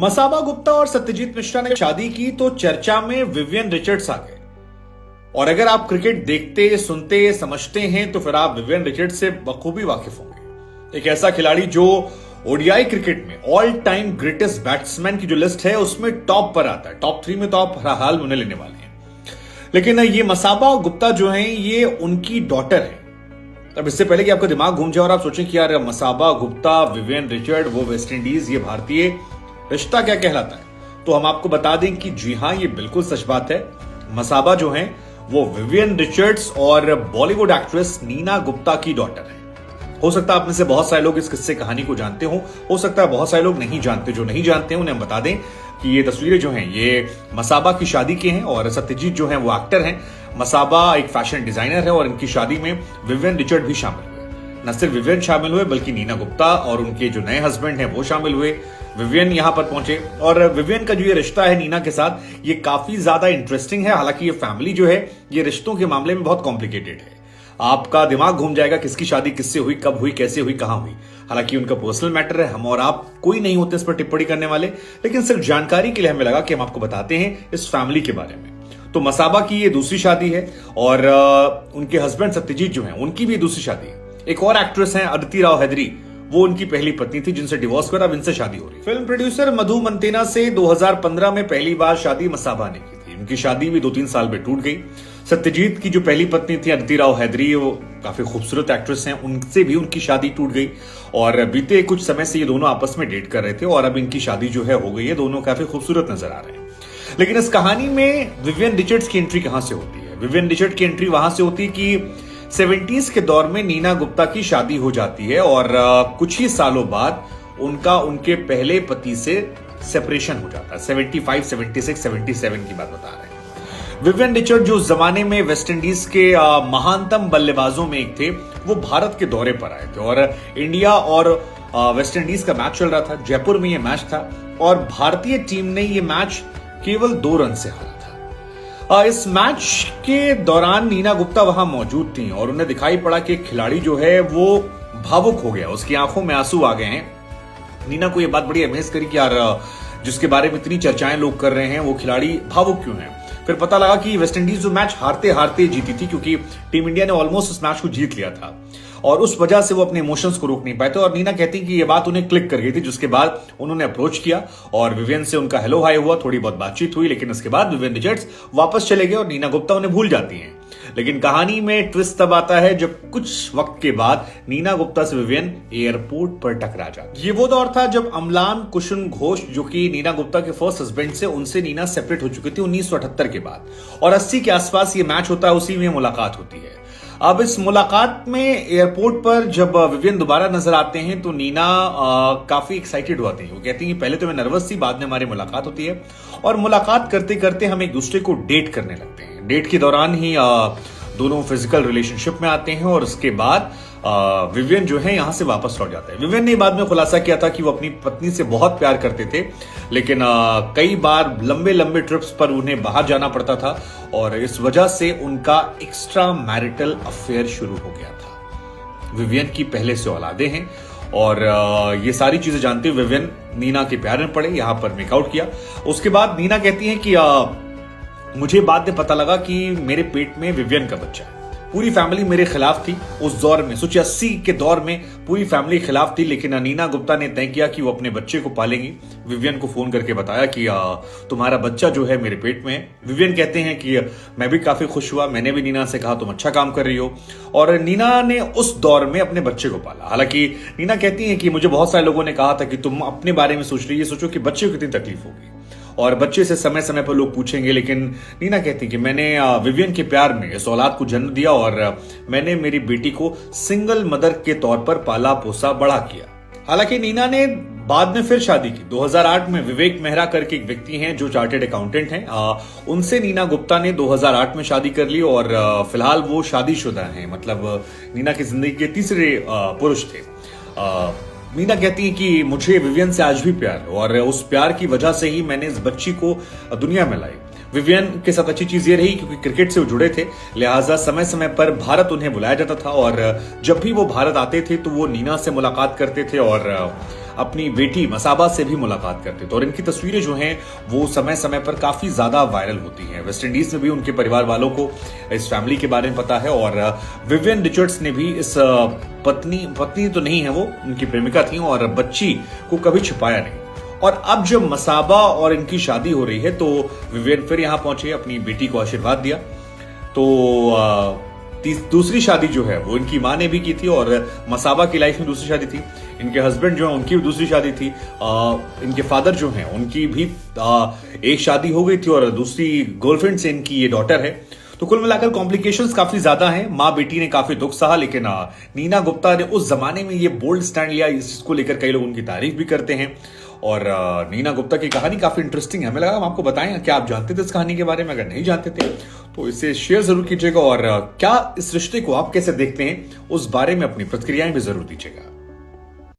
मसाबा गुप्ता और सत्यजीत मिश्रा ने शादी की तो चर्चा में विवियन रिचर्ड्स आ गए। और अगर आप क्रिकेट देखते, सुनते, समझते हैं तो फिर आप विवियन रिचर्ड्स से बखूबी वाकिफ होंगे। एक ऐसा खिलाड़ी जो ओडीआई क्रिकेट में ऑल टाइम ग्रेटेस्ट बैट्समैन की जो लिस्ट है उसमें टॉप पर आता है। टॉप 3 में तो आप हर हाल उन्हें लेने वाले हैं। लेकिन ये मसाबा गुप्ता जो हैं ये उनकी डॉटर है। अब इससे पहले कि आपका दिमाग घूम जाए और आप सोचें कि यार मसाबा गुप्ता, विवियन रिचर्ड, वो वेस्ट इंडीज, ये भारतीय, रिश्ता क्या कहलाता है, तो हम आपको बता दें कि जी हां, ये बिल्कुल सच बात है। मसाबा जो हैं वो विवियन रिचर्ड्स और बॉलीवुड एक्ट्रेस नीना गुप्ता की डॉटर है। हो सकता है आप में से बहुत सारे लोग इस किस्से कहानी को जानते हो सकता है बहुत सारे लोग नहीं जानते। जो नहीं जानते हैं उन्हें हम बता दें कि ये तस्वीरें जो हैं ये मसाबा की शादी की हैं और सत्यजीत जो हैं वो एक्टर हैं। मसाबा एक फैशन डिजाइनर है और इनकी शादी में विवियन रिचर्ड भी शामिल हुए। न सिर्फ विवियन शामिल हुए बल्कि नीना गुप्ता और उनके जो नए हस्बैंड हैं वो शामिल हुए। विवियन यहां पर पहुंचे और विवियन का जो ये रिश्ता है नीना के साथ ये काफी ज्यादा इंटरेस्टिंग है। हालांकि ये फैमिली जो है ये रिश्तों के मामले में बहुत कॉम्प्लिकेटेड है। आपका दिमाग घूम जाएगा किसकी शादी किससे हुई, कब हुई, कैसे हुई, कहां हुई। हालांकि उनका पर्सनल मैटर है, हम और आप कोई नहीं होते इस पर टिप्पणी करने वाले, लेकिन सिर्फ जानकारी के लिए हमें लगा कि हम आपको बताते हैं इस फैमिली के बारे में। तो मसाबा की ये दूसरी शादी है और उनके हस्बैंड सत्यजीत जो हैं उनकी भी दूसरी शादी है। एक और एक्ट्रेस हैं अदिति राव हैदरी, वो उनकी पहली पत्नी थी जिनसे डिवोर्स हुआ, अब इनसे शादी हो रही। फिल्म प्रोड्यूसर मधु मंतेना से 2015 में पहली बार शादी मसाबा ने की थी। उनकी शादी भी 2-3 साल में टूट गई। सत्यजीत की जो पहली पत्नी थी अदिति राव हैदरी, वो काफी खूबसूरत एक्ट्रेस हैं, उनसे भी उनकी शादी टूट गई और बीते कुछ समय से ये दोनों आपस में डेट कर रहे थे और अब इनकी शादी जो है हो गई है। दोनों काफी खूबसूरत नजर आ रहे हैं। लेकिन इस कहानी में विवियन रिचर्ड्स की एंट्री कहां से होती है? विवियन रिचर्ड की एंट्री वहां से होती है कि 70s के दौर में नीना गुप्ता की शादी हो जाती है और कुछ ही सालों बाद उनका उनके पहले पति से सेपरेशन हो जाता है। 75, 76, 77 की बात बता रहे हैं। विवियन रिचर्ड जो उस जमाने में वेस्ट इंडीज के महानतम बल्लेबाजों में एक थे, वो भारत के दौरे पर आए थे और इंडिया और वेस्ट इंडीज का मैच चल रहा था। जयपुर में ये मैच था और भारतीय टीम ने ये मैच केवल 2 रन से हारा था। इस मैच के दौरान नीना गुप्ता वहां मौजूद थी और उन्हें दिखाई पड़ा कि खिलाड़ी जो है वो भावुक हो गया, उसकी आंखों में आंसू आ गए हैं। नीना को यह बात बड़ी अमेज करी कि यार जिसके बारे में इतनी चर्चाएं लोग कर रहे हैं वो खिलाड़ी भावुक क्यों है। फिर पता लगा कि वेस्ट इंडीज जो मैच हारते हारते जीती थी, क्योंकि टीम इंडिया ने ऑलमोस्ट इस मैच को जीत लिया था और उस वजह से वो अपने इमोशंस को रोक नहीं पाए थे। और नीना कहती कि ये बात उन्हें क्लिक कर गई थी, जिसके बाद उन्होंने अप्रोच किया और विवियन से उनका हेलो हाय हुआ, थोड़ी बहुत बातचीत हुई, लेकिन उसके बाद विवियन रिचर्ड्स वापस चले गए और नीना गुप्ता उन्हें भूल जाती हैं। लेकिन कहानी में ट्विस्ट तब आता है जब कुछ वक्त के बाद नीना गुप्ता से विवियन एयरपोर्ट पर टकरा जाती। ये वो दौर था जब अम्लान कुसुम घोष, जो कि नीना गुप्ता के फर्स्ट हस्बैंड से, उनसे नीना सेपरेट हो चुकी थी 1978 के बाद और 80 के आसपास ये मैच होता है, उसी में मुलाकात होती है। अब इस मुलाकात में एयरपोर्ट पर जब विवियन दोबारा नजर आते हैं तो नीना काफी एक्साइटेड होती है। वो कहती हैं पहले तो मैं नर्वस थी, बाद में हमारी मुलाकात होती है और मुलाकात करते करते हम एक दूसरे को डेट करने लगते हैं। डेट के दौरान ही दोनों फिजिकल रिलेशनशिप में आते हैं और उसके बाद विवियन जो है यहां से वापस लौट जाता है। विवियन ने बाद में खुलासा किया था कि वो अपनी पत्नी से बहुत प्यार करते थे, लेकिन कई बार लंबे लंबे ट्रिप्स पर उन्हें बाहर जाना पड़ता था और इस वजह से उनका एक्स्ट्रा मैरिटल अफेयर शुरू हो गया था। विवियन की पहले से औलादें हैं और ये सारी चीजें जानते हुए विवियन नीना के प्यार में पड़े, यहां पर मेकआउट किया। उसके बाद नीना कहती हैं कि मुझे बाद में पता लगा कि मेरे पेट में विवियन का बच्चा है। पूरी फैमिली मेरे खिलाफ थी उस दौर में, सोचिए 80 के दौर में पूरी फैमिली खिलाफ थी, लेकिन नीना गुप्ता ने तय किया कि वो अपने बच्चे को पालेंगी। विवियन को फोन करके बताया कि तुम्हारा बच्चा जो है मेरे पेट में है। विवियन कहते हैं कि मैं भी काफी खुश हुआ, मैंने भी नीना से कहा तुम अच्छा काम कर रही हो और नीना ने उस दौर में अपने बच्चे को पाला। हालांकि नीना कहती है कि मुझे बहुत सारे लोगों ने कहा था कि तुम अपने बारे में सोच रही है, सोचो कि बच्चे को कितनी तकलीफ होगी और बच्चे से समय समय पर लोग पूछेंगे। लेकिन नीना कहती कि मैंने विवियन के प्यार में इस औलाद को जन्म दिया और मैंने मेरी बेटी को सिंगल मदर के तौर पर पाला पोसा बड़ा किया। हालांकि नीना ने बाद में फिर शादी की। 2008 में विवेक मेहरा करके एक व्यक्ति हैं जो चार्टेड अकाउंटेंट हैं, उनसे नीना गुप्ता ने 2008 में शादी कर ली और फिलहाल वो शादीशुदा हैं, मतलब नीना की जिंदगी के तीसरे पुरुष थे। मीना कहती है कि मुझे विवियन से आज भी प्यार है और उस प्यार की वजह से ही मैंने इस बच्ची को दुनिया में लाई। विवियन के साथ अच्छी चीज ये रही क्योंकि क्रिकेट से वो जुड़े थे, लिहाजा समय समय पर भारत उन्हें बुलाया जाता था और जब भी वो भारत आते थे तो वो नीना से मुलाकात करते थे और अपनी बेटी मसाबा से भी मुलाकात करते थे और इनकी तस्वीरें जो हैं वो समय समय पर काफी ज्यादा वायरल होती हैं। वेस्ट इंडीज में भी उनके परिवार वालों को इस फैमिली के बारे में पता है और विवियन रिचर्ड्स ने भी इस पत्नी तो नहीं है, वो उनकी प्रेमिका थी और बच्ची को कभी छिपाया नहीं। और अब जब मसाबा और इनकी शादी हो रही है तो विवियन फिर यहां पहुंचे, अपनी बेटी को आशीर्वाद दिया। तो दूसरी शादी जो है वो इनकी मां ने भी की थी और मसाबा की लाइफ में दूसरी शादी थी। इनके हस्बैंड जो है उनकी भी दूसरी शादी थी। इनके फादर जो हैं उनकी भी एक शादी हो गई थी और दूसरी गर्लफ्रेंड से इनकी ये डॉटर है। तो कुल मिलाकर कॉम्प्लिकेशंस काफी ज्यादा हैं। मां बेटी ने काफी दुख सहा, लेकिन नीना गुप्ता ने उस जमाने में ये बोल्ड स्टैंड लिया। इस चीज को लेकर कई लोग उनकी तारीफ भी करते हैं और नीना गुप्ता की कहानी काफी इंटरेस्टिंग है। हमें लगा हम आपको बताएं, क्या आप जानते थे इस कहानी के बारे में? अगर नहीं जानते थे तो इसे शेयर जरूर कीजिएगा और क्या इस रिश्ते को आप कैसे देखते हैं उस बारे में अपनी प्रतिक्रियाएं भी जरूर दीजिएगा।